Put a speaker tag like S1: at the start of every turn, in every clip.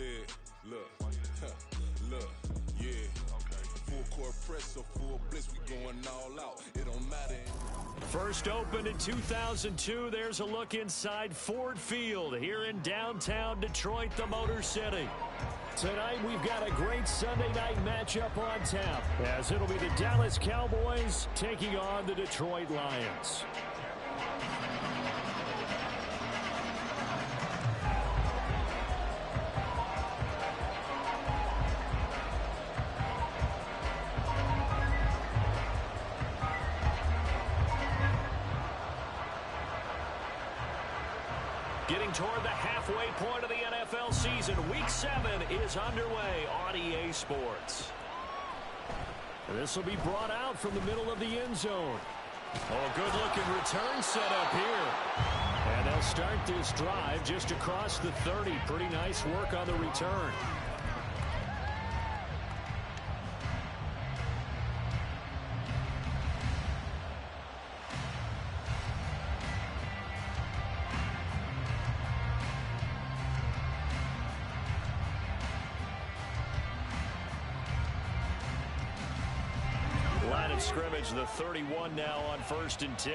S1: head. Look, look, yeah. Full court press or full blitz, we going all out. It don't matter.
S2: First opened in 2002. There's a look inside Ford Field here in downtown Detroit, the Motor City. Tonight we've got a great Sunday night matchup on tap, as it'll be the Dallas Cowboys taking on the Detroit Lions. Getting toward the halfway point of the NFL season, Week 7 is underway on EA Sports. This will be brought out from the middle of the end zone. Oh, good-looking return set up here. And they'll start this drive just across the 30. Pretty nice work on the return. Line of scrimmage, the 31 now on 1st and 10.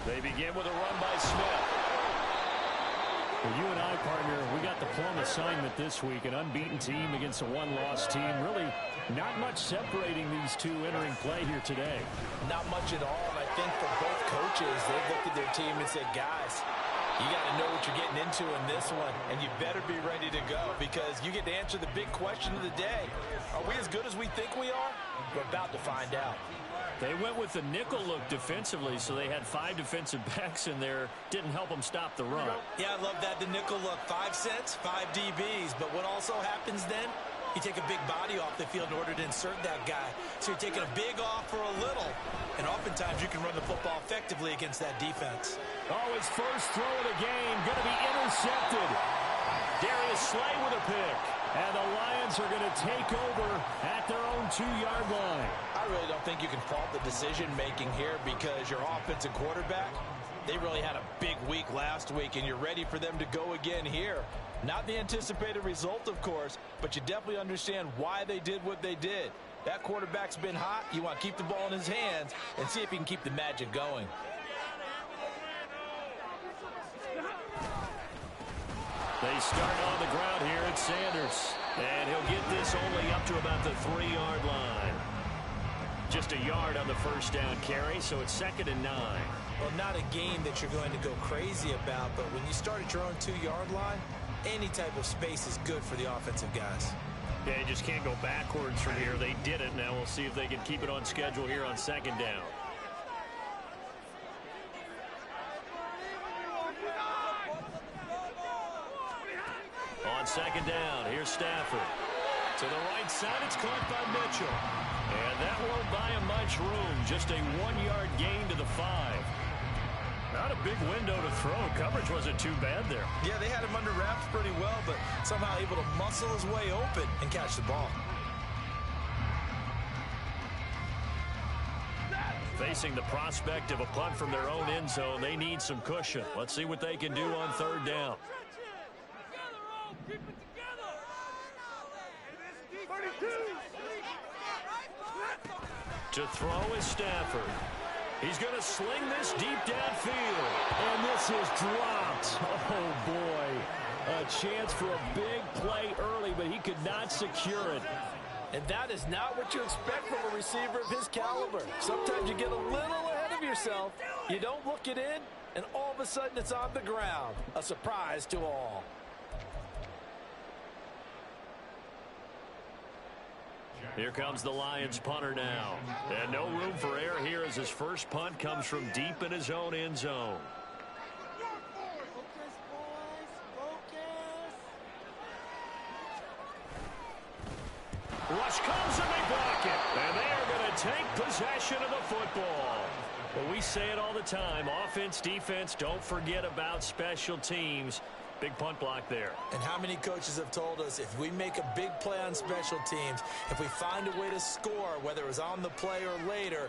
S2: They begin with a run by Smith. Well, you and I, partner, we got the plum assignment this week. An unbeaten team against a one-loss team. Really not much separating these two entering play here today.
S3: Not much at all. And I think for both coaches, they've looked at their team and said, guys, you got to know what you're getting into in this one, and you better be ready to go because you get to answer the big question of the day. Are we as good as we think we are? We're about to find out.
S2: They went with the nickel look defensively, so they had 5 defensive backs in there. Didn't help them stop the run.
S3: Yeah, I love that, the nickel look. 5 cents, 5 DBs. But what also happens then? You take a big body off the field in order to insert that guy. So you're taking a big off for a little. And oftentimes you can run the football effectively against that defense.
S2: Oh, his first throw of the game going to be intercepted. Darius Slay with a pick. And the Lions are going to take over at their own 2-yard line.
S3: I really don't think you can fault the decision-making here because your offensive quarterback, they really had a big week last week, and you're ready for them to go again here. Not the anticipated result, of course, but you definitely understand why they did what they did. That quarterback's been hot. You want to keep the ball in his hands and see if he can keep the magic going.
S2: They start on the ground here at Sanders. And he'll get this only up to about the 3-yard line. Just a yard on the first down carry, so it's 2nd and 9.
S3: Well, not a game that you're going to go crazy about, but when you start at your own 2-yard line, any type of space is good for the offensive guys.
S2: Yeah, you just can't go backwards from here. They did it. Now we'll see if they can keep it on schedule here on 2nd down. On 2nd down, here's Stafford. To the right side, it's caught by Mitchell. And that won't buy him much room. Just a 1-yard gain to the 5. Not a big window to throw. Coverage wasn't too bad there.
S3: Yeah, they had him under wraps pretty well, but somehow able to muscle his way open and catch the ball.
S2: Facing the prospect of a punt from their own end zone, they need some cushion. Let's see what they can do on 3rd down. To throw is Stafford. He's going to sling this deep downfield. And this is dropped. Oh, boy. A chance for a big play early, but he could not secure it.
S3: And that is not what you expect from a receiver of his caliber. Sometimes you get a little ahead of yourself. You don't look it in, and all of a sudden it's on the ground. A surprise to all.
S2: Here comes the Lions punter now. And no room for error here as his first punt comes from deep in his own end zone. Rush comes and they block it. And they are going to take possession of the football. Well, we say it all the time. Offense, defense, don't forget about special teams. Big punt block there.
S3: And how many coaches have told us if we make a big play on special teams, if we find a way to score, whether it was on the play or later,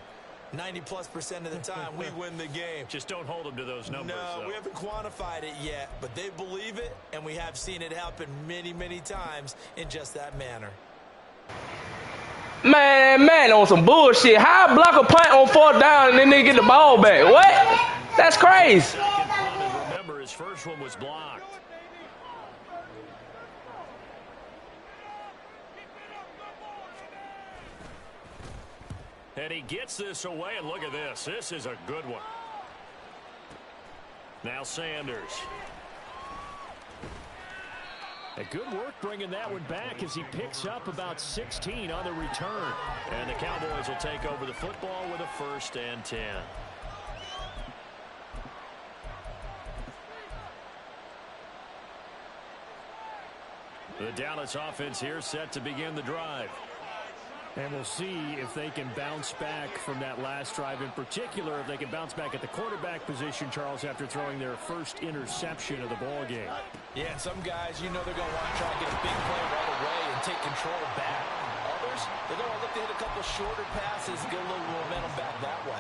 S3: 90+% of the time, we win the game.
S2: Just don't hold them to those numbers.
S3: No,
S2: though.
S3: we haven't quantified it yet, but they believe it, and we have seen it happen many, many times in just that manner.
S4: Man, on some bullshit. How I block a punt on 4th down and then they get the ball back? What? That's crazy.
S2: Second punt, and remember, his first one was blocked. And he gets this away, and look at this. This is a good one. Now Sanders. A good work bringing that one back as he picks up about 16 on the return. And the Cowboys will take over the football with a 1st and 10. The Dallas offense here set to begin the drive. And we'll see if they can bounce back from that last drive. In particular, if they can bounce back at the quarterback position, Charles, after throwing their first interception of the ball game.
S3: Yeah, and some guys, you know they're going to want to try and get a big play right away and take control back. Others, they're going to look to hit a couple shorter passes and get a little momentum back that way.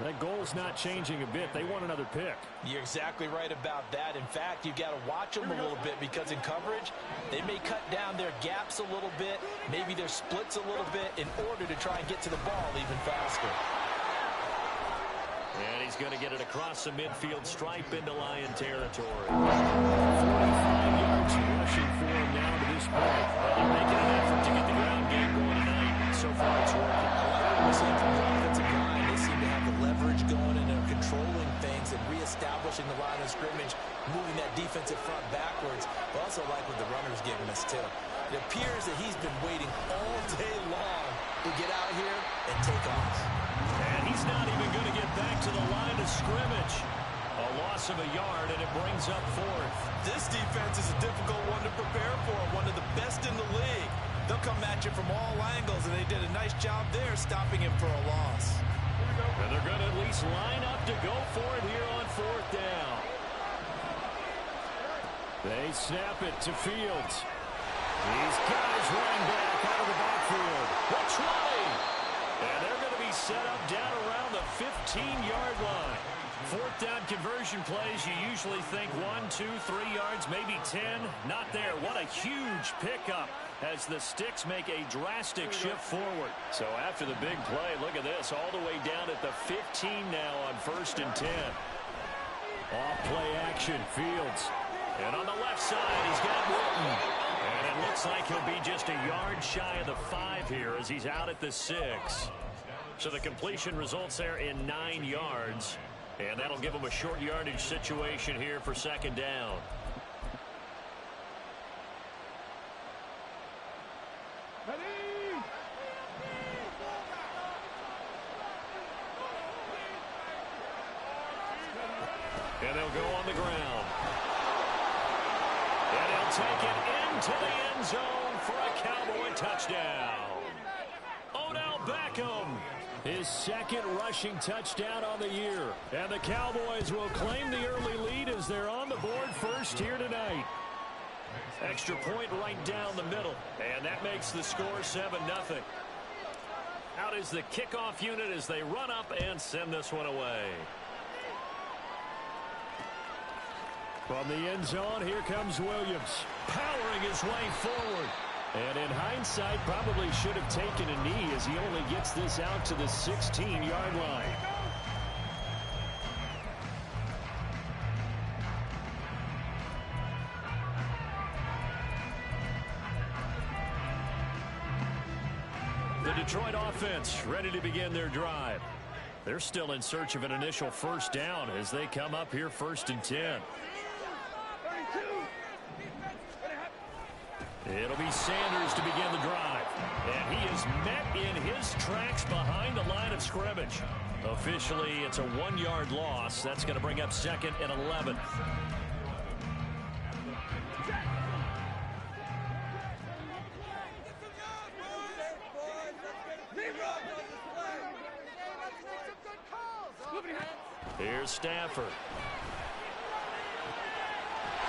S2: That goal's not changing a bit. They want another pick.
S3: You're exactly right about that. In fact, you've got to watch them a little bit because in coverage, they may cut down their gaps a little bit, maybe their splits a little bit in order to try and get to the ball even faster.
S2: And he's going to get it across the midfield stripe into Lion territory. 45 yards rushing for him now to this point. Well, they're making an effort to get the ground game going tonight. So far, it's working.
S3: We're seeing from the offensive line, they seem to have the leverage going and are controlling things and reestablishing the line of scrimmage, moving that defensive front backwards. But also like what the runner's giving us, too. It appears that he's been waiting all day long to get out here and take off.
S2: And he's not even going to get back to the line of scrimmage. A loss of a yard, and it brings up 4th.
S3: This defense is a difficult one to prepare for, one of the best in the league. They'll come at you from all angles, and they did a nice job there stopping him for a loss.
S2: And they're going to at least line up to go for it here on 4th down. They snap it to Fields. These guys running back out of the backfield. The 20. And they're going to be set up down around the 15-yard line. 4th down conversion plays, you usually think 1, 2, 3 yards, maybe 10. Not there. What a huge pickup as the Sticks make a drastic shift forward. So after the big play, look at this, all the way down at the 15 now on 1st and 10. Off play action, Fields. And on the left side, he's got Witten. And it looks like he'll be just a yard shy of the 5 here as he's out at the 6. So the completion results there in 9 yards. And that'll give him a short yardage situation here for 2nd down. And they'll go on the ground. And he'll take it into the end zone for a Cowboy touchdown. Odell Beckham, his 2nd rushing touchdown on the year. And the Cowboys will claim the early lead as they're on the board first here tonight. Extra point right down the middle. And that makes the score 7-0. Out is the kickoff unit as they run up and send this one away. From the end zone, here comes Williams, powering his way forward. And in hindsight, probably should have taken a knee as he only gets this out to the 16-yard line. The Detroit offense ready to begin their drive. They're still in search of an initial 1st down as they come up here 1st and 10. It'll be Sanders to begin the drive. And he is met in his tracks behind the line of scrimmage. Officially, it's a 1-yard loss. That's going to bring up 2nd and 11. Here's Stafford.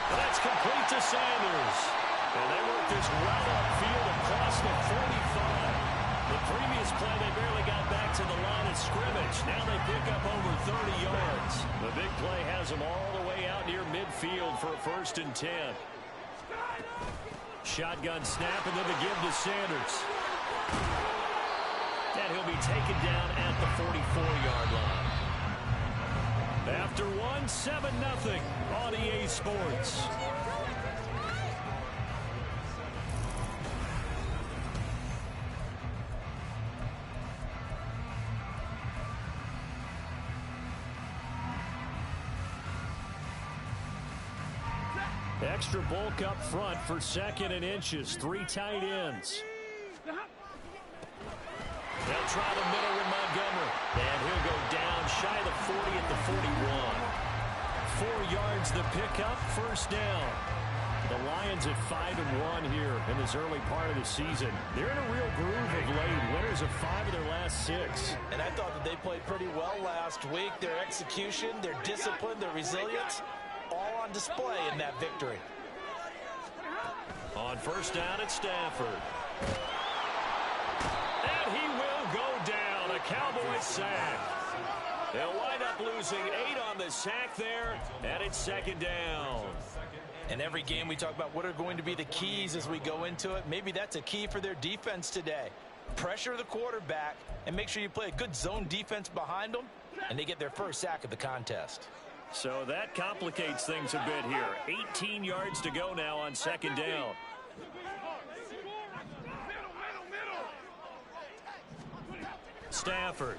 S2: That's complete to Sanders. And they work this right upfield across the 45. The previous play, they barely got back to the line of scrimmage. Now they pick up over 30 yards. The big play has them all the way out near midfield for a 1st and 10. Shotgun snap, and then the give to Sanders. And he'll be taken down at the 44-yard line. After 7-0 on EA Sports. Extra bulk up front for 2nd and inches. 3 tight ends. They'll try the middle with Montgomery. And he'll go down shy of the 40 at the 41. 4 yards the pickup, 1st down. The Lions at 5-1 here in this early part of the season. They're in a real groove of late. Winners of 5 of their last 6.
S3: And I thought that they played pretty well last week. Their execution, their discipline, their resilience, all on display in that victory.
S2: On 1st down at Stafford. And he will go down. A Cowboys sack. They'll wind up losing 8 on the sack there, and it's 2nd down.
S3: In every game we talk about what are going to be the keys as we go into it. Maybe that's a key for their defense today. Pressure the quarterback and make sure you play a good zone defense behind them, and they get their 1st sack of the contest.
S2: So that complicates things a bit here. 18 yards to go now on 2nd down. Stafford.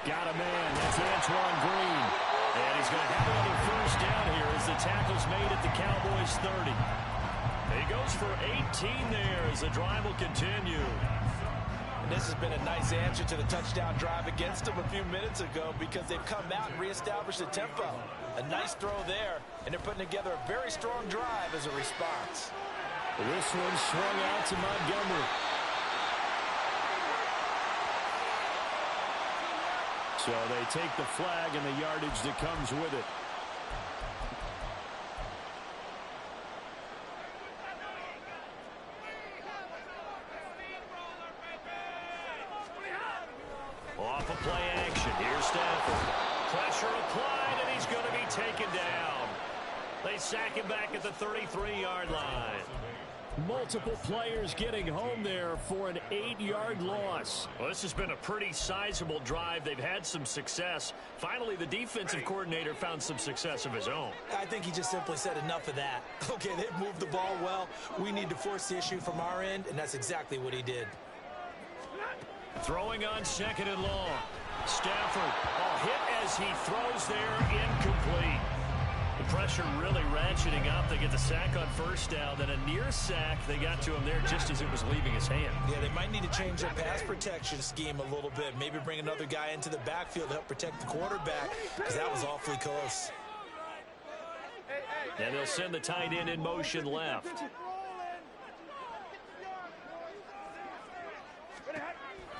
S2: Got a man. That's Antoine Green. And he's going to have another 1st down here as the tackle's made at the Cowboys 30. He goes for 18 there as the drive will continue.
S3: And this has been a nice answer to the touchdown drive against them a few minutes ago because they've come out and reestablished the tempo. A nice throw there, and they're putting together a very strong drive as a response.
S2: This one swung out to Montgomery. So they take the flag and the yardage that comes with it. Off of play action. Here's Stafford. Pressure applied, and he's going to be taken down. They sack him back at the 33-yard line. Multiple players getting home there for an 8-yard loss. Well, this has been a pretty sizable drive. They've had some success. Finally, the defensive coordinator found some success of his own.
S3: I think he just simply said enough of that. Okay, they've moved the ball well. We need to force the issue from our end, and that's exactly what he did.
S2: Throwing on 2nd and long. Stafford, a hit as he throws there, incomplete. The pressure really ratcheting up. They get the sack on 1st down, then a near sack. They got to him there just as it was leaving his hand. Yeah, they might need to change their pass protection scheme a little bit. Maybe bring another guy into the backfield to help protect the quarterback, because that was awfully close. And they'll send the tight end in motion left.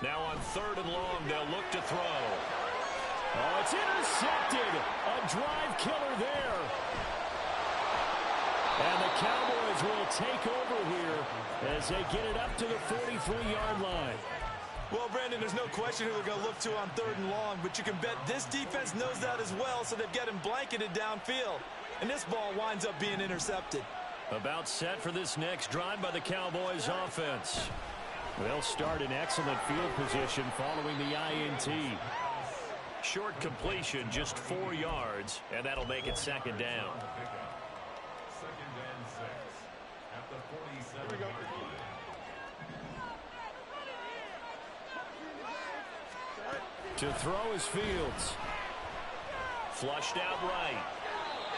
S2: Now on 3rd and long, they'll look to throw. Oh, it's intercepted. A drive killer there. And the Cowboys will take over here as they get it up to the 43-yard line. Well, Brandon, there's no question who they're going to look to on 3rd and long, but you can bet this defense knows that as well, so they've got him blanketed downfield. And this ball winds up being intercepted. About set for this next drive by the Cowboys offense. They'll start in excellent field position following the INT. Short completion, just 4 yards, and that'll make it 2nd down. To throw is Fields. Flushed out right.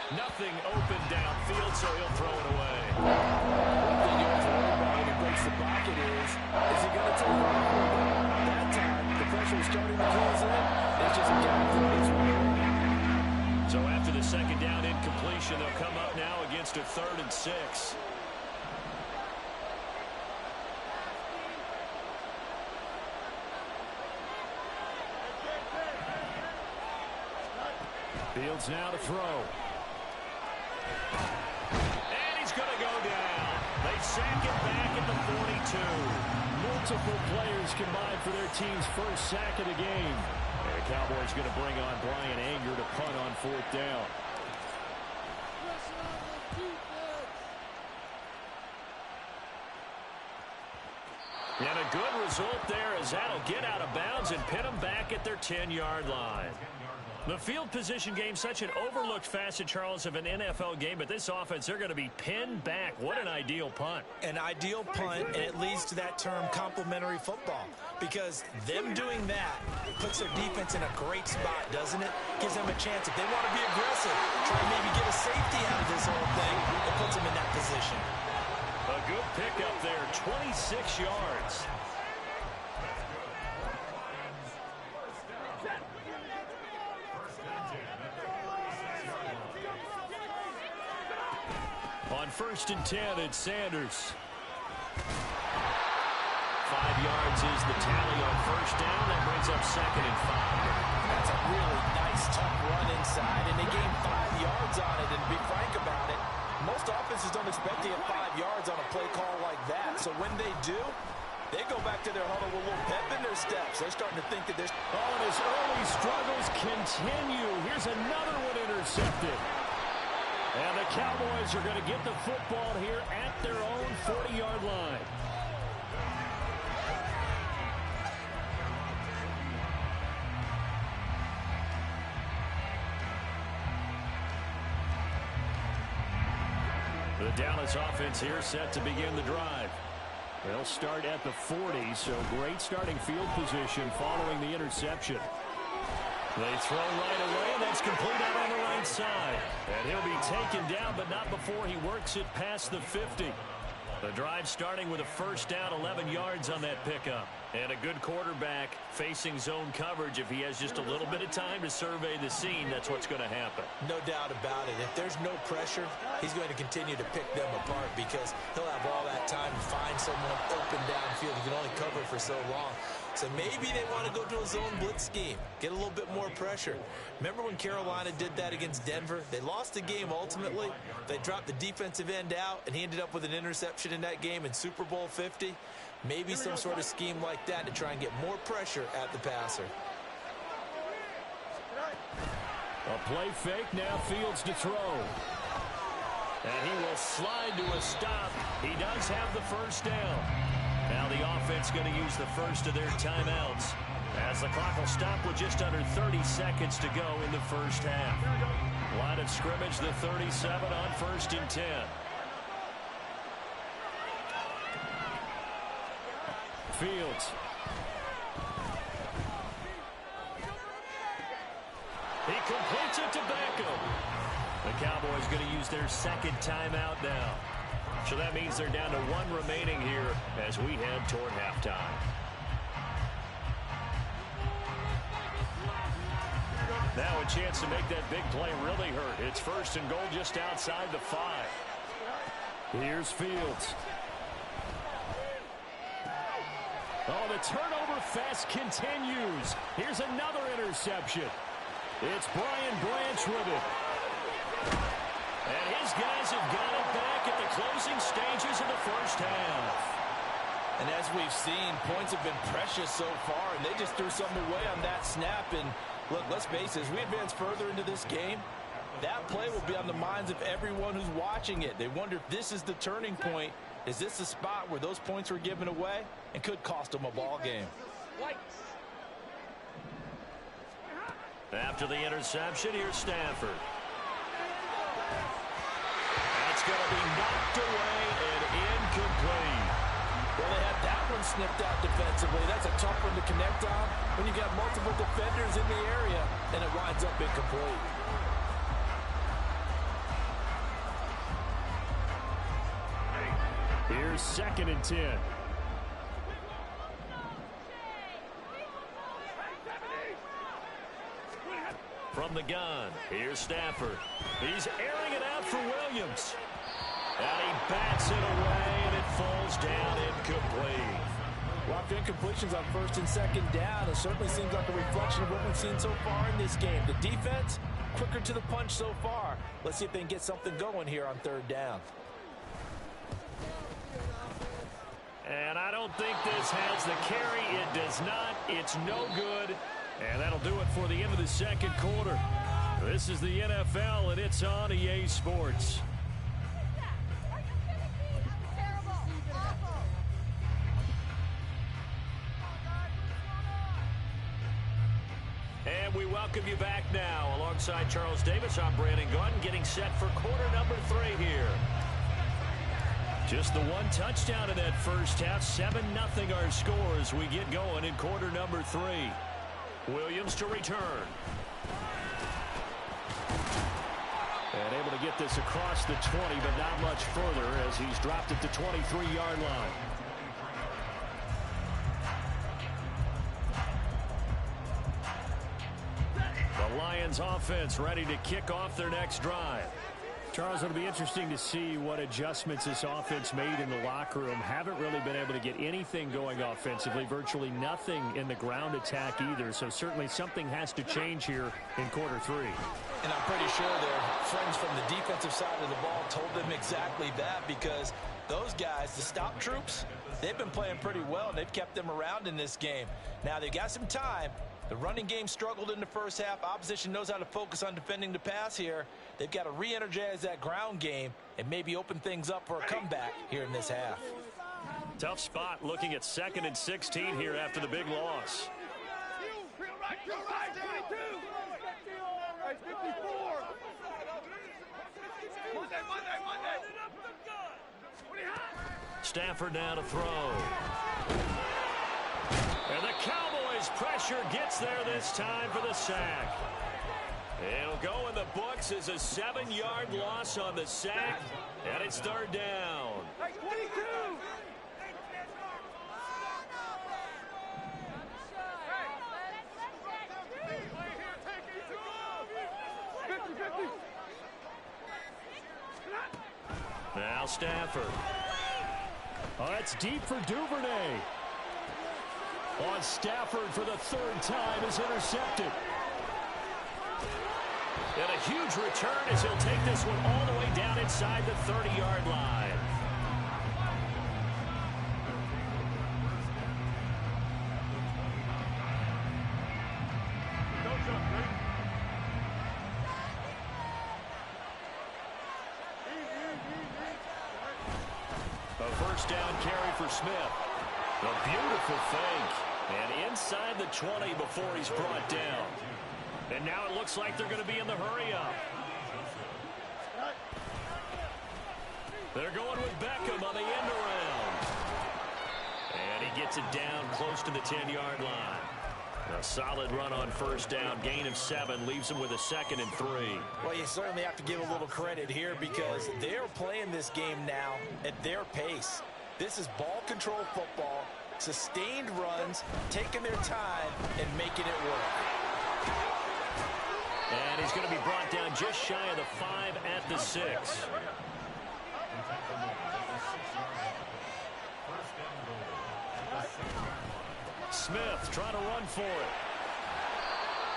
S2: Nothing open downfield, so he'll throw it away.
S3: One thing you have to worry about when he breaks the pocket is he going to take off? That time, the pressure is starting to close in. It's just a gap from this one.
S2: So after the second down incompletion, they'll come up now against a 3rd and 6. Fields now to throw. And he's going to go down. They sack it back at the 42. Multiple players combined for their team's first sack of the game. And the Cowboys going to bring on Brian Anger to punt on 4th down. And a good result there as that'll get out of bounds and pin them back at their 10-yard line. The field position game, such an overlooked facet, Charles, of an NFL game, but this offense, they're going to be pinned back. What an ideal punt.
S3: An ideal punt, and it leads to that term complementary football, because them doing that puts their defense in a great spot, doesn't it? Gives them a chance. If they want to be aggressive, try and maybe get a safety out of this whole thing, it puts them in that position.
S2: A good pickup there, 26 yards. On 1st and 10, it's Sanders. 5 yards is the tally on 1st down. That brings up 2nd and 5.
S3: That's a really nice, tough run inside, and they gained 5 yards on it. And to be frank about it, most offenses don't expect to get 5 yards on a play call like that. So when they do, they go back to their huddle with a little pep in their steps. They're starting to think that they're...
S2: Oh, and his early struggles continue. Here's another one intercepted. And the Cowboys are going to get the football here at their own 40-yard line. The Dallas offense here set to begin the drive. They'll start at the 40, so great starting field position following the interception. They throw right away, and that's complete out on the right side. And he'll be taken down, but not before he works it past the 50. The drive starting with a 1st down, 11 yards on that pickup. And a good quarterback facing zone coverage. If he has just a little bit of time to survey the scene, that's what's going to happen.
S3: No doubt about it. If there's no pressure, he's going to continue to pick them apart because he'll have all that time to find someone open downfield. He can only cover for so long. So maybe they want to go to a zone blitz scheme, get a little bit more pressure. Remember when Carolina did that against Denver? They lost the game ultimately. They dropped the defensive end out, and he ended up with an interception in that game in Super Bowl 50. Maybe some sort of scheme like that to try and get more pressure at the passer.
S2: A play fake, now Fields to throw. And he will slide to a stop. He does have the 1st down. Now the offense going to use the first of their timeouts as the clock will stop with just under 30 seconds to go in the 1st half. Line of scrimmage, the 37 on 1st and 10. Fields. He completes it to Beckham. The Cowboys going to use their 2nd timeout now. So that means they're down to 1 remaining here as we head toward halftime. Now a chance to make that big play really hurt. It's 1st and goal just outside the 5. Here's Fields. Oh, the turnover fest continues. Here's another interception. It's Brian Branch with it. And his guys have got it back at the closing stages of the 1st half.
S3: And as we've seen, points have been precious so far, and they just threw something away on that snap. And look, let's face it, as we advance further into this game, that play will be on the minds of everyone who's watching it. They wonder if this is the turning point. Is this the spot where those points were given away and could cost them a ball game?
S2: After the interception, here's Stafford. That's going to be knocked away and incomplete.
S3: Well, they had that one snipped out defensively. That's a tough one to connect on when you got multiple defenders in the area, and it winds up incomplete.
S2: Here's 2nd and 10. From the gun, here's Stafford. He's airing it out for Williams. And he bats it away, and it falls down incomplete.
S3: Well, after incompletions on 1st and 2nd down, it certainly seems like a reflection of what we've seen so far in this game. The defense, quicker to the punch so far. Let's see if they can get something going here on 3rd down.
S2: And I don't think this has the carry. It does not. It's no good. And that'll do it for the end of the 2nd quarter. This is the NFL, and it's on EA Sports. And we welcome you back now. Alongside Charles Davis, I'm Brandon Gunn, getting set for quarter number 3 here. Just the one touchdown in that first half. 7-0 our score as we get going in quarter number 3. Williams to return. And able to get this across the 20, but not much further as he's dropped at the 23-yard line. The Lions offense ready to kick off their next drive. Charles, it'll be interesting to see what adjustments this offense made in the locker room. Haven't really been able to get anything going offensively. Virtually nothing in the ground attack either. So certainly something has to change here in quarter 3.
S3: And I'm pretty sure their friends from the defensive side of the ball told them exactly that, because those guys, the stop troops, they've been playing pretty well. They've kept them around in this game. Now they've got some time. The running game struggled in the first half. Opposition knows how to focus on defending the pass here. They've got to re-energize that ground game and maybe open things up for a comeback here in this half.
S2: Tough spot looking at 2nd and 16 here after the big loss. Stafford now to throw. And the Cowboys' pressure gets there this time for the sack. It'll go in the books as a 7-yard loss on the sack, and it's 3rd down. Now Stafford. Oh, it's deep for Duvernay. On Stafford for the 3rd time is intercepted. And a huge return as he'll take this one all the way down inside the 30-yard line. A 1st down carry for Smith. A beautiful fake. And inside the 20 before he's brought down. And now it looks like they're going to be in the hurry-up. They're going with Beckham on the end around. And he gets it down close to the 10-yard line. A solid run on 1st down. Gain of 7 leaves him with a 2nd and 3.
S3: Well, you certainly have to give a little credit here because they're playing this game now at their pace. This is ball control football, sustained runs, taking their time, and making it work.
S2: And he's going to be brought down just shy of the 5 at the 6. Smith trying to run for it.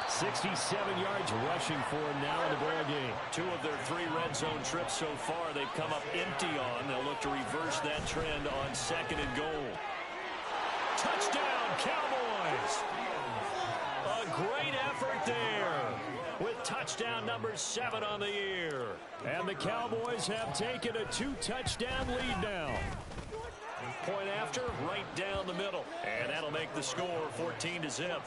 S2: 67 yards rushing for him now in the ball game. 2 of their 3 red zone trips so far they've come up empty on. They'll look to reverse that trend on 2nd and goal. Touchdown, Cowboys! A great effort there with touchdown number 7 on the year. And the Cowboys have taken a 2-touchdown lead now. Point after, right down the middle. And that'll make the score 14-0.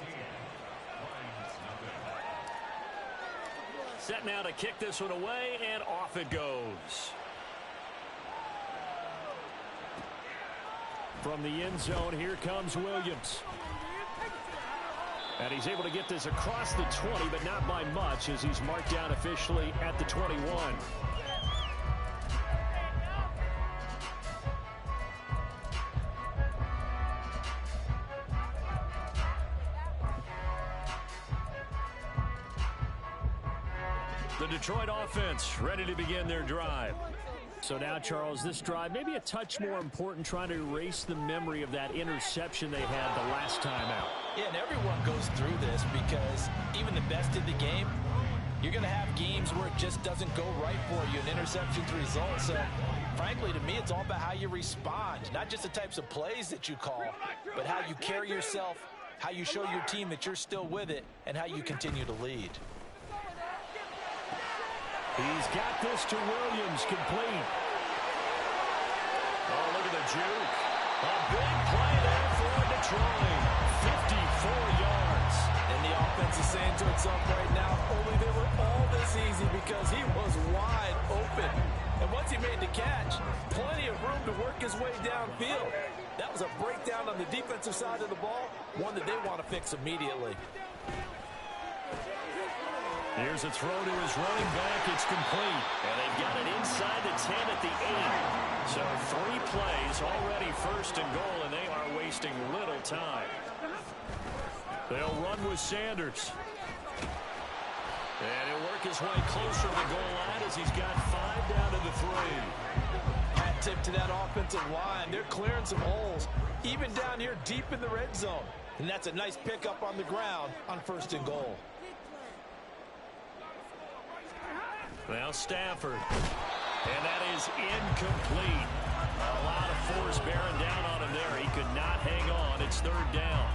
S2: Set now to kick this one away, and off it goes. From the end zone, here comes Williams. And he's able to get this across the 20, but not by much as he's marked down officially at the 21. The Detroit offense ready to begin their drive. So now, Charles, this drive maybe a touch more important, trying to erase the memory of that interception they had the last time out.
S3: Yeah, and everyone goes through this because even the best in the game, you're going to have games where it just doesn't go right for you, and interceptions result. So, frankly, to me, it's all about how you respond, not just the types of plays that you call, but how you carry yourself, how you show your team that you're still with it, and how you continue to lead.
S2: He's got this to Williams, complete. Oh, look at the juke. A big play there for Detroit. 54 yards.
S3: And the offense is saying to itself right now, only they were all this easy because he was wide open. And once he made the catch, plenty of room to work his way downfield. That was a breakdown on the defensive side of the ball, one that they want to fix immediately.
S2: Here's a throw to his running back. It's complete. And they've got it inside the 10 at the 8. So 3 plays already first and goal, and they are wasting little time. They'll run with Sanders. And he'll work his way closer to the goal line as he's got 5 down to the 3.
S3: Hat tip to that offensive line. They're clearing some holes, even down here deep in the red zone. And that's a nice pickup on the ground on first and goal.
S2: Now Stafford. And that is incomplete. A lot of force bearing down on him there. He could not hang on. It's 3rd down.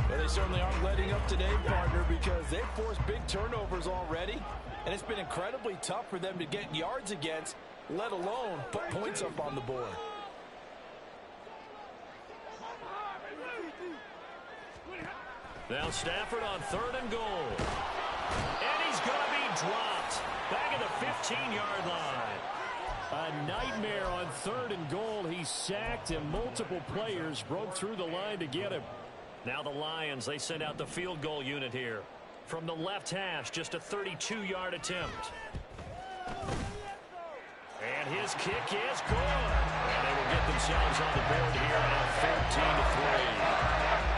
S3: Well, they certainly aren't letting up today, partner, because they've forced big turnovers already. And it's been incredibly tough for them to get yards against, let alone put points up on the board.
S2: Now Stafford on 3rd and goal. And he's going to be dropped. Back at the 15-yard line. A nightmare on 3rd and goal. He's sacked, and multiple players broke through the line to get him. Now the Lions, they send out the field goal unit here. From the left hash, just a 32-yard attempt. And his kick is good. And they will get themselves on the board here on a 14-3.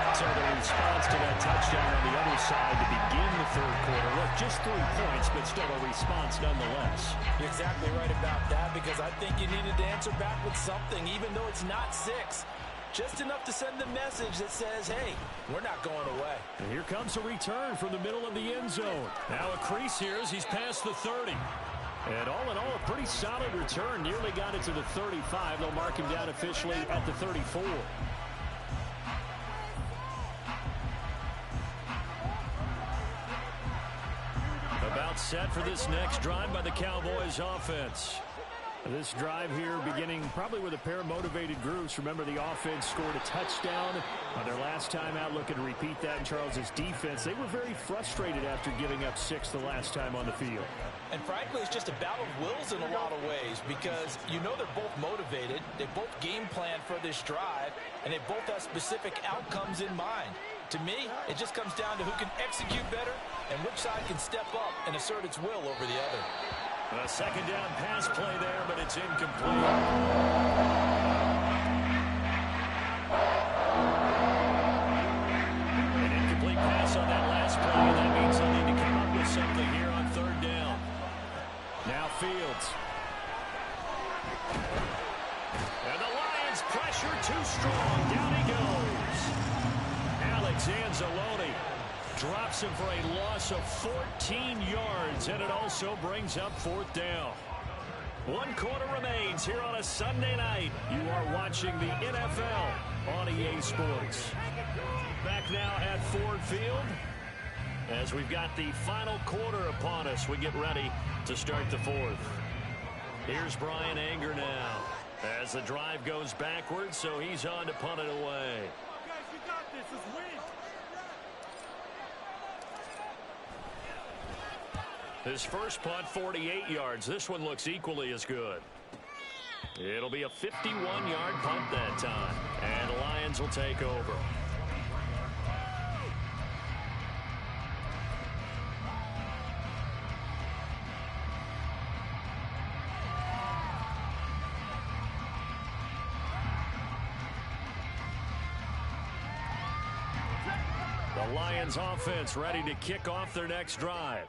S2: So the response to that touchdown on the other side to begin the 3rd quarter. Look, just 3 points, but still a response nonetheless.
S3: You're exactly right about that, because I think you needed to answer back with something, even though it's not 6. Just enough to send the message that says, hey, we're not going away.
S2: And here comes a return from the middle of the end zone. Now a crease here as he's past the 30. And all in all, a pretty solid return. Nearly got it to the 35. They'll mark him down officially at the 34. About set for this next drive by the Cowboys offense. This drive here beginning probably with a pair of motivated groups. Remember, the offense scored a touchdown on their last time out. Looking to repeat that in Charles's defense. They were very frustrated after giving up 6 the last time on the field.
S3: And frankly, it's just a battle of wills in a lot of ways, because you know they're both motivated. They both game plan for this drive, and they both have specific outcomes in mind. To me, it just comes down to who can execute better and which side can step up and assert its will over the other.
S2: A 2nd down pass play there, but it's incomplete. An incomplete pass on that last play, and that means they'll need to come up with something here on 3rd down. Now Fields. And the Lions pressure too strong. Down he goes. Alex Anzalone drops him for a loss of 14 yards, and it also brings up 4th down. 1 quarter remains here on a Sunday night. You are watching the NFL on EA Sports. Back now at Ford Field as we've got the final quarter upon us. We get ready to start the 4th. Here's Brian Anger now as the drive goes backwards, so he's on to punt it away. His first punt, 48 yards. This one looks equally as good. It'll be a 51-yard punt that time, and the Lions will take over. The Lions offense ready to kick off their next drive.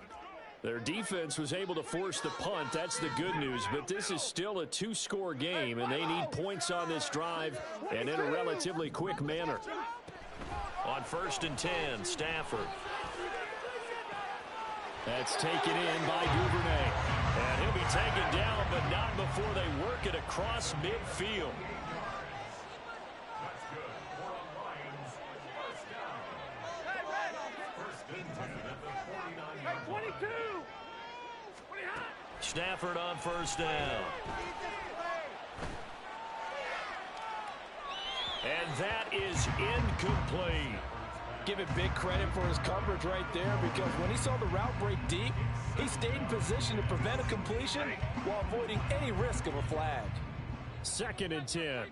S2: Their defense was able to force the punt. That's the good news. But this is still a two-score game, and they need points on this drive and in a relatively quick manner. On 1st and 10, Stafford. That's taken in by Duvernay. And he'll be taken down, but not before they work it across midfield. Stafford on 1st down. And that is incomplete.
S3: Give him big credit for his coverage right there, because when he saw the route break deep, he stayed in position to prevent a completion while avoiding any risk of a flag.
S2: 2nd and 10.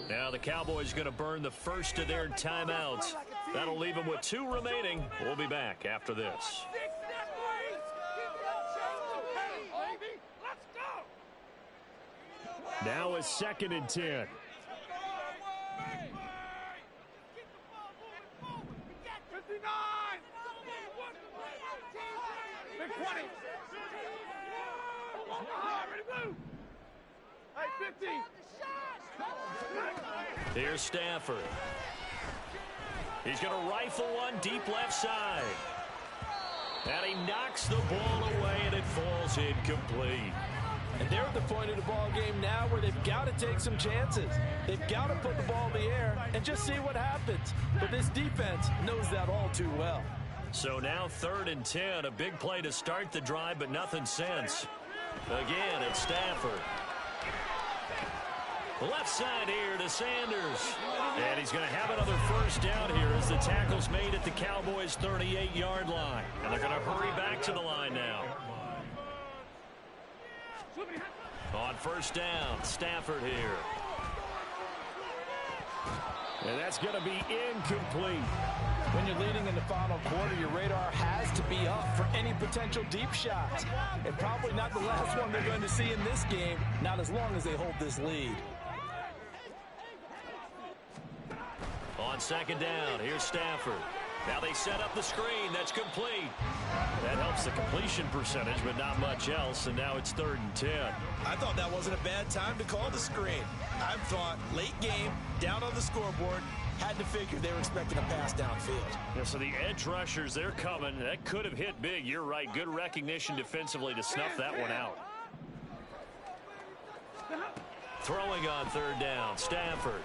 S2: Now the Cowboys going to burn the first of their timeouts. That'll leave them with 2 remaining. We'll be back after this. Now is 2nd and 10. Here's Stafford. He's going to rifle one deep left side. And he knocks the ball away, and it falls incomplete.
S3: And they're at the point of the ball game now where they've got to take some chances. They've got to put the ball in the air and just see what happens. But this defense knows that all too well.
S2: So now 3rd and 10, a big play to start the drive, but nothing since. Again, it's Stafford. Left side here to Sanders. And he's going to have another 1st down here as the tackle's made at the Cowboys' 38-yard line. And they're going to hurry back to the line now. On 1st down, Stafford here. And that's going to be incomplete.
S3: When you're leading in the final quarter, your radar has to be up for any potential deep shots. And probably not the last one they're going to see in this game, not as long as they hold this lead.
S2: On 2nd down, here's Stafford. Now they set up the screen. That's complete. That helps the completion percentage, but not much else. And now it's 3rd and 10.
S3: I thought that wasn't a bad time to call the screen. I thought late game, down on the scoreboard, had to figure they were expecting a pass downfield.
S2: Yeah, so the edge rushers, they're coming. That could have hit big. You're right. Good recognition defensively to snuff that one out. Throwing on 3rd down, Stafford.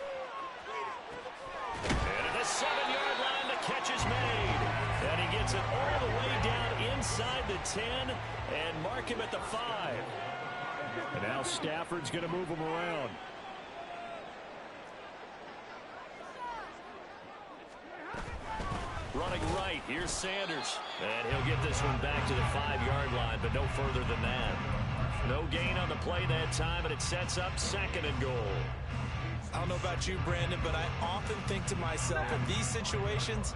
S2: And at the 7-yard line, the catch is made. And he gets it all the way down inside the 10 and mark him at the 5. And now Stafford's going to move him around. Running right, here's Sanders. And he'll get this one back to the 5-yard line, but no further than that. No gain on the play that time, and it sets up 2nd and goal.
S3: I don't know about you, Brandon, but I often think to myself, in these situations,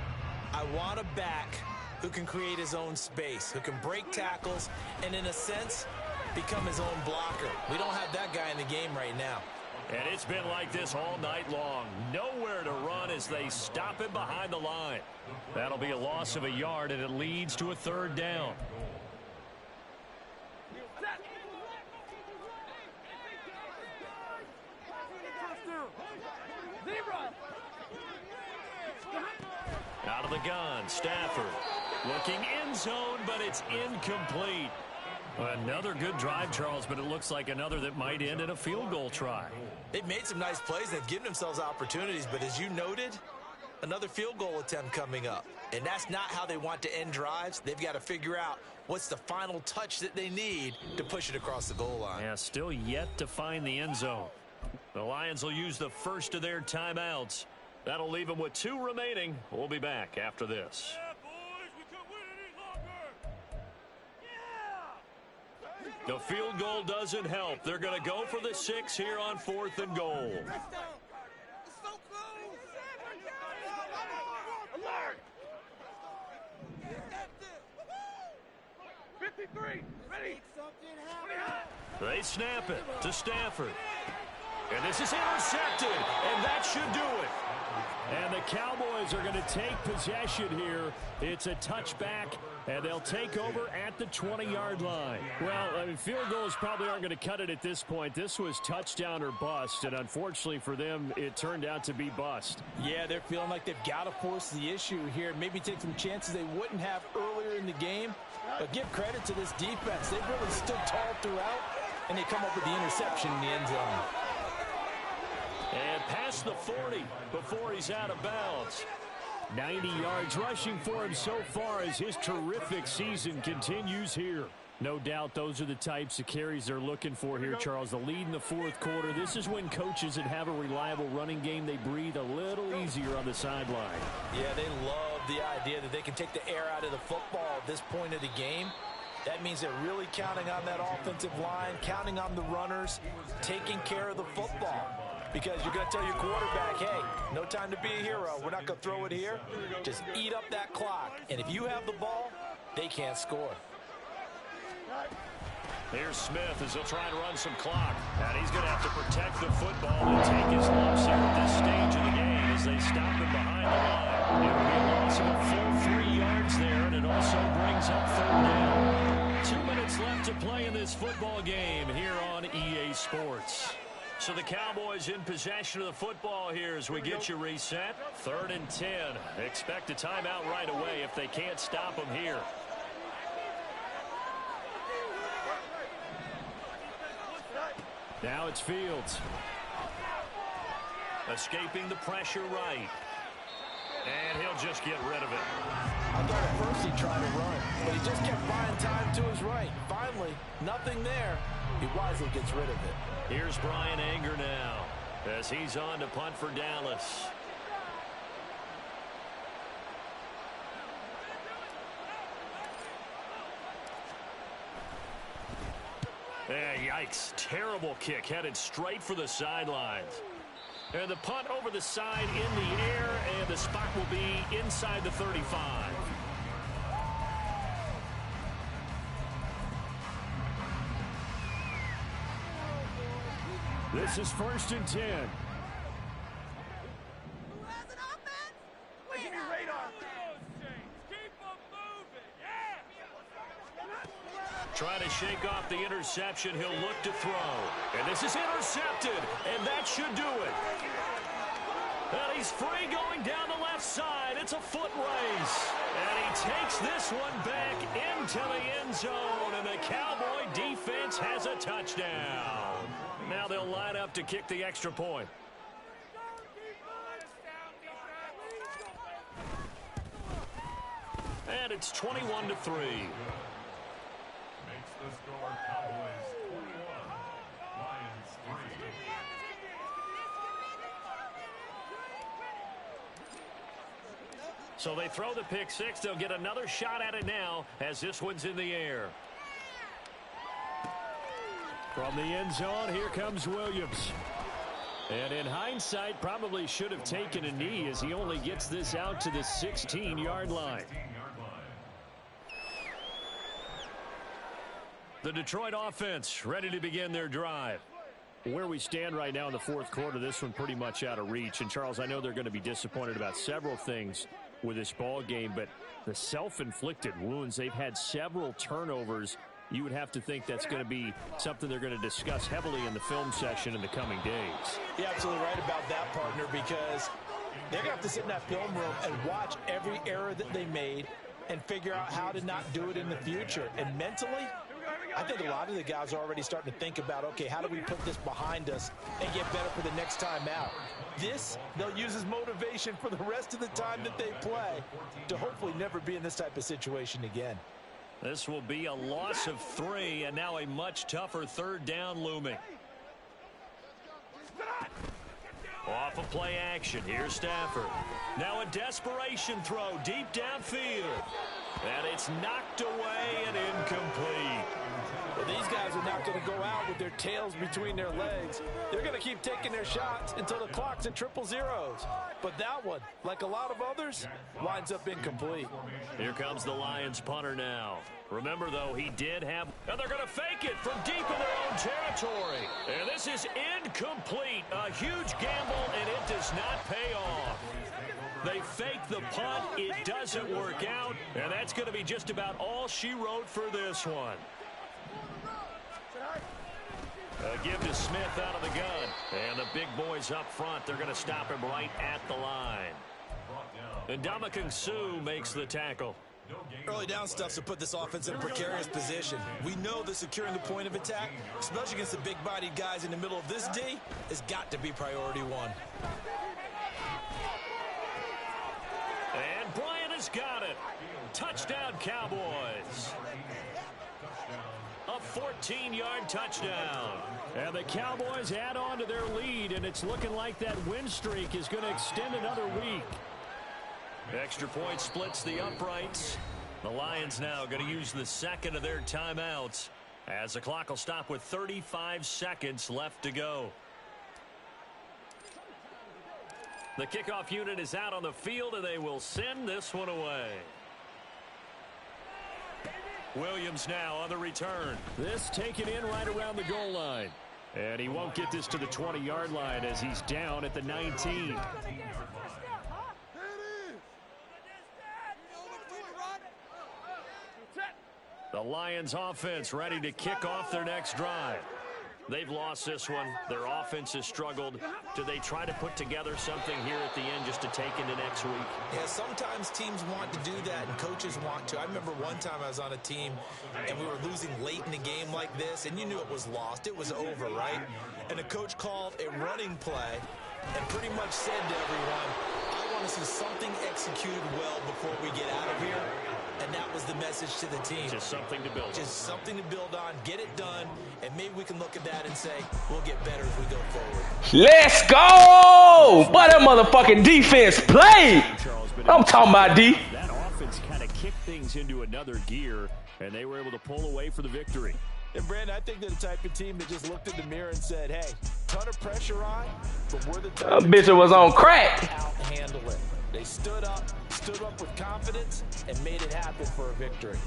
S3: I want a back who can create his own space, who can break tackles, and in a sense, become his own blocker. We don't have that guy in the game right now.
S2: And it's been like this all night long. Nowhere to run as they stop him behind the line. That'll be a loss of a yard, and it leads to a 3rd down. Out of the gun, Stafford. Looking end zone, but it's incomplete. Another good drive, Charles, but it looks like another that might end in a field goal try.
S3: They've made some nice plays. They've given themselves opportunities, but as you noted, another field goal attempt coming up. And that's not how they want to end drives. They've got to figure out what's the final touch that they need to push it across the goal line.
S2: Yeah, still yet to find the end zone. The Lions will use the first of their timeouts. That'll leave them with 2 remaining. We'll be back after this. The field goal doesn't help. They're going to go for the 6 here on 4th and goal.
S5: Alert! 53, ready?
S2: They snap it to Stafford. And this is intercepted, and that should do it. And the Cowboys are going to take possession here. It's a touchback, and they'll take over at the 20-yard line. Well, I mean, field goals probably aren't going to cut it at this point. This was touchdown or bust, and unfortunately for them, it turned out to be bust.
S3: Yeah, they're feeling like they've got to force the issue here. Maybe take some chances they wouldn't have earlier in the game. But give credit to this defense. They've really stood tall throughout, and they come up with the interception in the end zone.
S2: And past the 40 before he's out of bounds. 90 yards rushing for him so far as his terrific season continues here. No doubt those are the types of carries they're looking for here, Charles. The lead in the fourth quarter. This is when coaches that have a reliable running game, they breathe a little easier on the sideline.
S3: Yeah, they love the idea that they can take the air out of the football at this point of the game. That means they're really counting on that offensive line, counting on the runners, taking care of the football. Because you're going to tell your quarterback, hey, no time to be a hero. We're not going to throw it here. Just eat up that clock. And if you have the ball, they can't score.
S2: Here's Smith as he'll try and run some clock. And he's going to have to protect the football and take his lumps here at this stage of the game as they stop him behind the line. It will be a loss of a full 3 yards there, and it also brings up third down. 2 minutes left to play in this football game here on EA Sports. So the Cowboys in possession of the football here as we get you reset. 3rd and 10. Expect a timeout right away if they can't stop them here. Now it's Fields. Escaping the pressure right. And he'll just get rid of it.
S3: I thought at first he tried to run, but he just kept buying time to his right. Finally, nothing there. He wisely gets rid of it.
S2: Here's Brian Anger now as he's on to punt for Dallas. Yikes. Terrible kick headed straight for the sidelines. And the punt over the side in the air, and the spot will be inside the 35. This is 1st and 10.
S5: Who has an offense? We have radar. Keep them moving. Yeah.
S2: Trying to shake off the interception. He'll look to throw. And this is intercepted. And that should do it. And he's free going down the left side. It's a foot race. And he takes this one back into the end zone. And the Cowboy defense has a touchdown. Now they'll line up to kick the extra point. And it's 21-3.
S6: Makes the score Cowboys 21, Lions 3.
S2: So they throw the pick six. They'll get another shot at it now as this one's in the air. From the end zone, here comes Williams. And in hindsight, probably should have taken a knee as he only gets this out to the 16-yard line. The Detroit offense ready to begin their drive. Where we stand right now in the fourth quarter, this one pretty much out of reach. And, Charles, I know they're going to be disappointed about several things with this ball game, but the self-inflicted wounds, they've had several turnovers. You would have to think that's going to be something they're going to discuss heavily in the film session in the coming days.
S3: You're absolutely right about that, partner, because they're going to have to sit in that film room and watch every error that they made and figure out how to not do it in the future. And mentally, I think a lot of the guys are already starting to think about, okay, how do we put this behind us and get better for the next time out? This, they'll use as motivation for the rest of the time that they play to hopefully never be in this type of situation again.
S2: This will be a loss of 3, and now a much tougher third down looming. Off of play action, here's Stafford. Now a desperation throw deep downfield. And it's knocked away and incomplete.
S3: These guys are not going to go out with their tails between their legs. They're going to keep taking their shots until the clock's at 0-0. But that one, like a lot of others, winds up incomplete.
S2: Here comes the Lions punter now. Remember, though, he did have... And they're going to fake it from deep in their own territory. And this is incomplete. A huge gamble, and it does not pay off. They fake the punt. It doesn't work out. And that's going to be just about all she wrote for this one. A give to Smith out of the gun. And the big boys up front, they're going to stop him right at the line. And Ndamukong Suh makes the tackle.
S3: Early down stuff to put this offense in a precarious position. We know that securing the point of attack, especially against the big-bodied guys in the middle of this D, has got to be priority one.
S2: And Bryant has got it. Touchdown, Cowboys. A 14-yard touchdown. And the Cowboys add on to their lead, and it's looking like that win streak is going to extend another week. Extra point splits the uprights. The Lions now going to use the second of their timeouts as the clock will stop with 35 seconds left to go. The kickoff unit is out on the field, and they will send this one away. Williams now on the return. This taken in right around the goal line. And he won't get this to the 20-yard line as he's down at the 19. The Lions offense ready to kick off their next drive. They've lost this one. Their offense has struggled. Do they try to put together something here at the end just to take into next week?
S3: Yeah, sometimes teams want to do that and coaches want to. I remember one time I was on a team and we were losing late in the game like this, and you knew it was lost. It was over, right? And the coach called a running play and pretty much said to everyone, I want to see something executed well before we get out of here. And that was the message to the team.
S2: Just something to build on.
S3: Just something to build on, get it done, and maybe we can look at that and say, we'll get better as we go forward.
S4: Let's go! But that motherfucking defense played! I'm talking about D.
S2: That offense kind of kicked things into another gear, and they were able to pull away for the victory.
S3: And, Brandon, I think they're the type of team that just looked in the mirror and said, hey, ton of pressure on, but we're the type
S4: That bitch was on crack.
S3: Out-handle it. They stood up with confidence, and made it happen for a victory.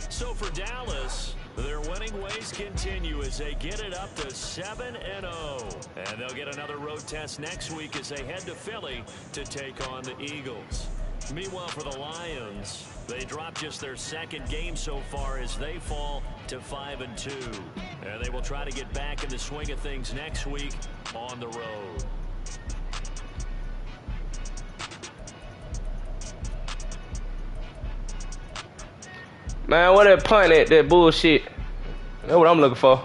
S2: So for Dallas, their winning ways continue as they get it up to 7-0. And they'll get another road test next week as they head to Philly to take on the Eagles. Meanwhile, for the Lions, they drop just their second game so far as they fall to 5-2. And they will try to get back in the swing of things next week on the road.
S4: Man, what that punt at? That bullshit. That's what I'm looking for.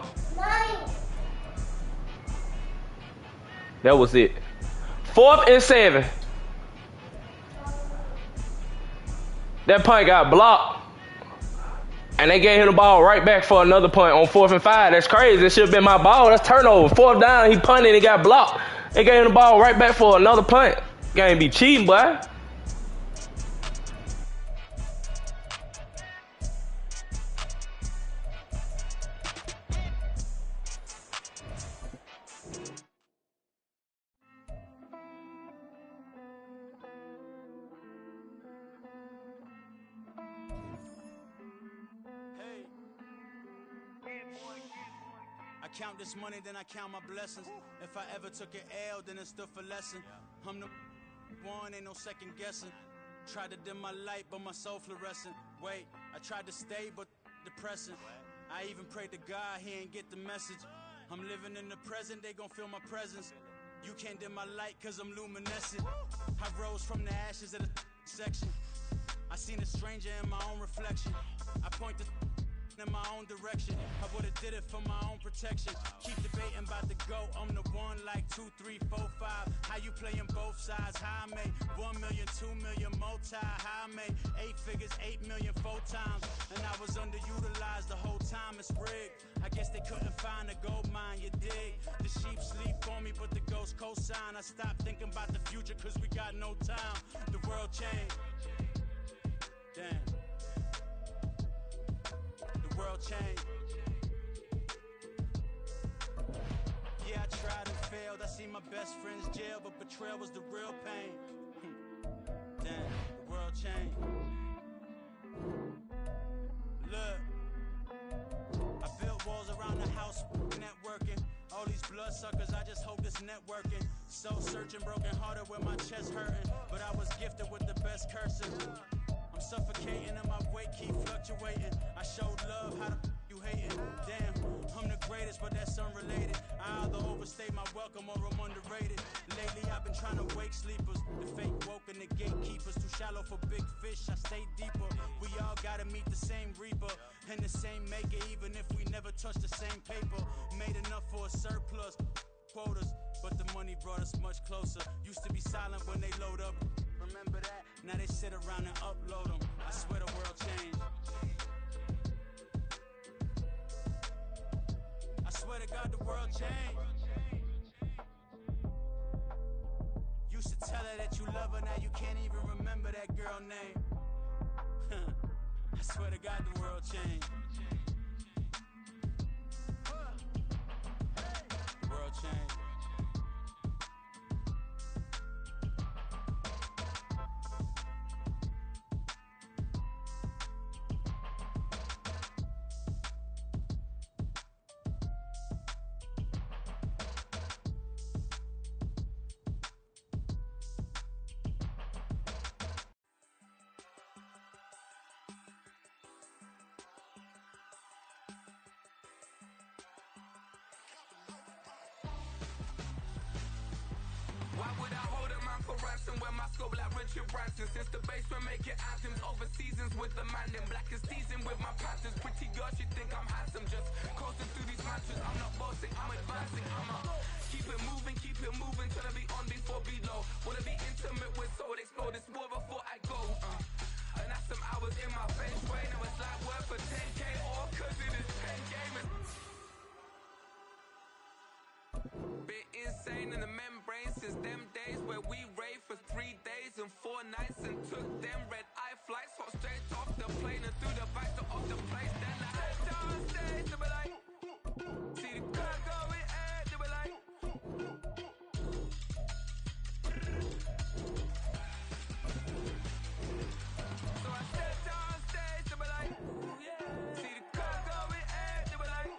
S4: That was it. 4th and 7. That punt got blocked. And they gave him the ball right back for another punt on 4th and 5. That's crazy. It should have been my ball. That's turnover. 4th down, he punted and he got blocked. They gave him the ball right back for another punt. Game be cheating, boy.
S7: I count this money, then I count my blessings. If I ever took an L, then it stood for lesson. I'm the one, ain't no second guessing. Tried to dim my light, but my soul fluorescent. Wait, I tried to stay, but depressing. I even prayed to God, he ain't get the message. I'm living in the present, they gon' feel my presence. You can't dim my light, cause I'm luminescent. I rose from the ashes of the section. I seen a stranger in my own reflection. I point the in my own direction. I would've did it for my own protection. Keep debating about the go. I'm the one like 2, 3, 4, 5. How you playing both sides? How I made 1 million, 2 million, multi. How I made 8 figures, 8 million, 4 times. And I was underutilized the whole time. It's rigged. I guess they couldn't find a gold mine, you dig? The sheep sleep on me, but the ghost cosign. I stopped thinking about the future cause we got no time. The world changed. Damn. world changed. Yeah, I tried and failed. I seen my best friends jail, but betrayal was the real pain. Damn, the world changed. Look, I built walls around the house, networking. All these bloodsuckers, I just hope this networking. Soul searching, broken hearted with my chest hurting. But I was gifted with the best cursing. I'm suffocating and my weight keep fluctuating. I showed love, how the you hating? Damn, I'm the greatest, but that's unrelated. I either overstay my welcome or I'm underrated. Lately I've been trying to wake sleepers. The fake woke and the gatekeepers. Too shallow for big fish, I stay deeper. We all gotta meet the same reaper and the same maker, even if we never touch the same paper. Made enough for a surplus quotas, but the money brought us much closer. Used to be silent when they load up. Remember that? Now they sit around and upload them. I swear the world changed. I swear to God the world changed. Used to tell her that you love her, now you can't even remember that girl name. I swear to God the world changed. The world changed.
S8: Why would I hold a man for ransom when my scope like Richard Branson? Since the basement making anthems over seasons with the man in black is teasing with my patterns. Pretty girl, she think I'm handsome. Just coasting through these matches. I'm not bossing, I'm advancing. I'ma keep it moving till I be on before below. Wanna be intimate with soul, explode this war before I go. And that's some hours in my bench way. Now it's like work for 10K or cause it is 10 gamers. Bit insane in the membrane since them days where we raved for 3 days and 4 nights and took them red eye flights, hot straight off the plane and through the back door of the place. Then I head downstairs to be like, see the crowd going air to be like. So I stepped downstairs to be like, see the crowd going air to be like.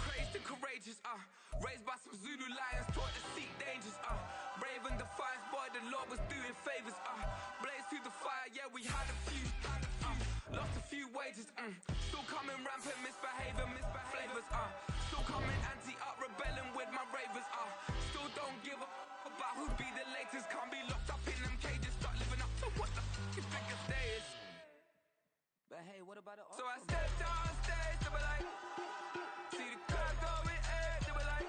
S8: Crazed and courageous, raised by some Zulu lions, taught to seek dangers, brave and defiant, boy, the Lord was doing favors, blaze through the fire, yeah, we had a few, lost a few wages, still coming rampant, misbehaving, flavors, still coming anti-up, rebelling with my ravers, still don't give a about who'd be the latest, can't be locked up in them cages, start living up to what the is biggest day is.
S9: But hey, what about the
S8: So I stepped downstairs to be like, see the crowd going air to be like.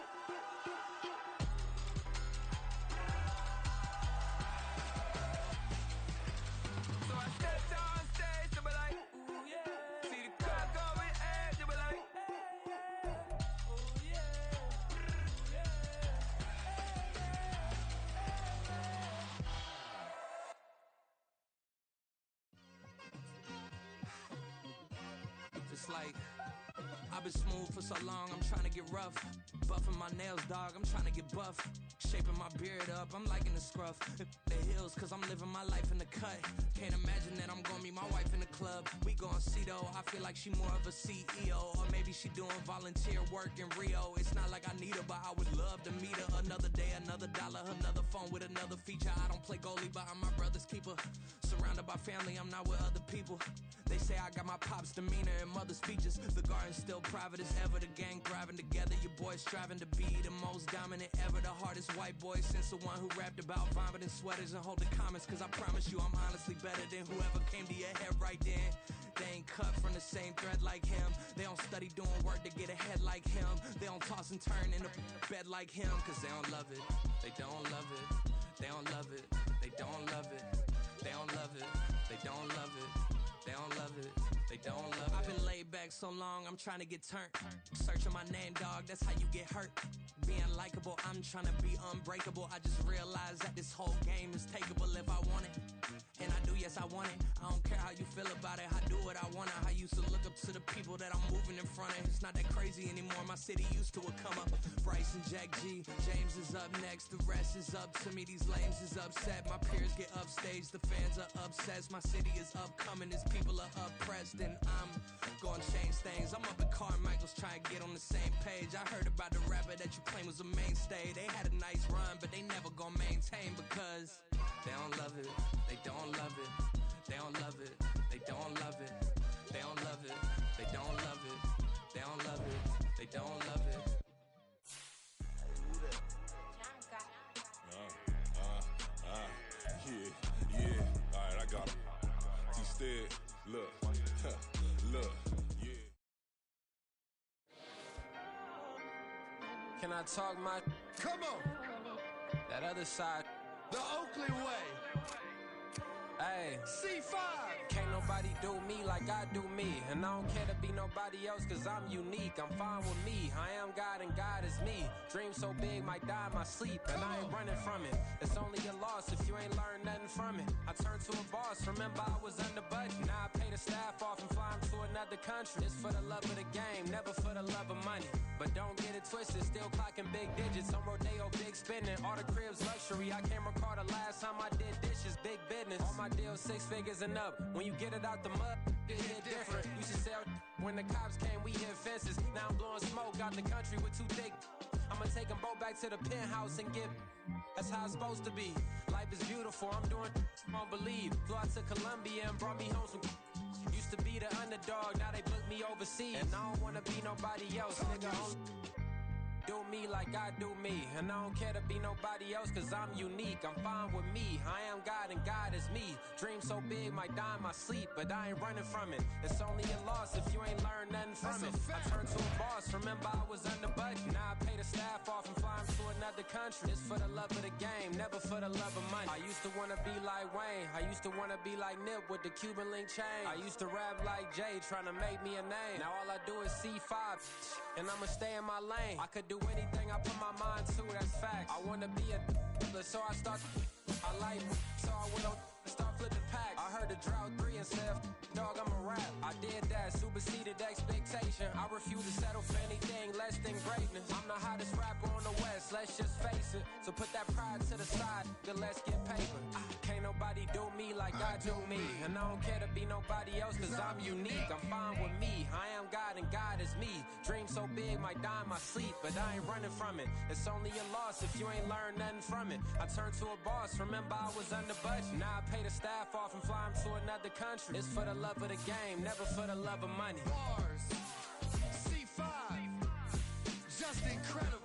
S8: So I stepped downstairs to be like, see the crowd going air to be like.
S9: It's like I've been smooth for so long, I'm trying to get rough. Buffing my nails, dog, I'm trying to get buff. Shaping my beard up, I'm liking the scruff. The hills, cause I'm living my life in the cut. Can't imagine that I'm gonna meet my wife in the club. We gon' see though, I feel like she more of a CEO. Or maybe she doing volunteer work in Rio. It's not like I need her, but I would love to meet her. Another day, another dollar, another phone with another feature. I don't play goalie, but I'm my brother's keeper. Surrounded by family, I'm not with other people. They say I got my pop's demeanor and mother's features. The garden's still private as ever. The gang thriving together. Your boys striving to be the most dominant ever. The hardest white boy since the one who rapped about vomiting sweaters and holding comments. Cause I promise you I'm honestly better than whoever came to your head right then. They ain't cut from the same thread like him. They don't study doing work to get ahead like him. They don't toss and turn in the bed like him. Cause they don't love it. They don't love it. They don't love it. They don't love it. They don't love it. They don't love it. They don't love it. They don't love it. I've been laid back so long, I'm trying to get turned. Searching my name, dog, that's how you get hurt. being likable. I'm trying to be unbreakable. I just realized that this whole game is takeable if I want it. And I do, yes, I want it. I don't care how you feel about it. I do what I want it. I used to look up to the people that I'm moving in front of. It's not that crazy anymore. My city used to a come up. Bryce and Jack G. James is up next. The rest is up to me. These lames is upset. My peers get upstaged. The fans are obsessed. My city is upcoming. These people are oppressed. And I'm gonna change things. I'm up at Carmichael's trying to get on the same page. I heard about the rapper that you claim was a mainstay. They had a nice run, but they never gonna maintain because they don't love it. They don't love it. They don't love it. They don't love it. They don't love it. They don't love it. They don't love it. They don't love it.
S1: Yeah. All right, I got him. Instead, look, yeah.
S9: Can I talk my?
S10: Come on,
S9: That other side.
S10: the Oakley way.
S9: Hey.
S10: C5.
S9: Can't nobody do me like I do me. And I don't care to be nobody else cause I'm unique. I'm fine with me. I am God and God is me. Dream so big might die in my sleep. And I ain't running from it. It's only a loss if you ain't learned nothing from it. I turned to a boss. Remember I was under budget. Now I pay the staff off and fly 'em to another country. It's for the love of the game, never for the love of money. But don't get it twisted, still clocking big digits. On Rodeo, big spending. All the cribs luxury. I can't recall the last time I did dishes. Big business. All my deals 6 figures and up. When you get it out the mud, it hit different. Used to sell when the cops came, we hit fences. Now I'm blowing smoke out the country with 2 thick. I'ma take them both back to the penthouse and get. That's how it's supposed to be. Life is beautiful. I'm doing. Won't believe. Flew out to Colombia and brought me home some. Used to be the underdog. Now they book me overseas. And I don't wanna be nobody else, nigga. Do me like I do me. And I don't care to be nobody else cause I'm unique. I'm fine with me. I am God and God is me. Dream so big might die in my sleep, but I ain't running from it. It's only a loss if you ain't learned nothing from it. I turned to a boss. Remember I was under budget. Now I pay the staff off and fly 'em to another country. It's for the love of the game, never for the love of money. I used to wanna be like Wayne. I used to wanna be like Nip with the Cuban link chain. I used to rap like Jay, trying to make me a name. Now all I do is C5, and I'ma stay in my lane. I could do anything I put my mind to, that's facts. I wanna be a so I start. I like so I went on start flipping packs. I heard the drought 3 and said, dog, I'm a rap. I did that, superseded expectation. I refuse to settle for anything less than greatness. I'm the hottest rapper on the West, let's just face it. So put that pride to the side, then let's get paper. Can't nobody do me like I do me. And I don't care to be nobody else cause I'm unique. I'm fine with me. I am God and God is me. Dream so big might die in my sleep, but I ain't running from it. It's only a loss if you ain't learned nothing from it. I turned to a boss. Remember I was under budget. Now I pay the staff off and fly 'em to another country. It's for the love of the game, never for the love of money.
S10: Bars. C5. Just incredible.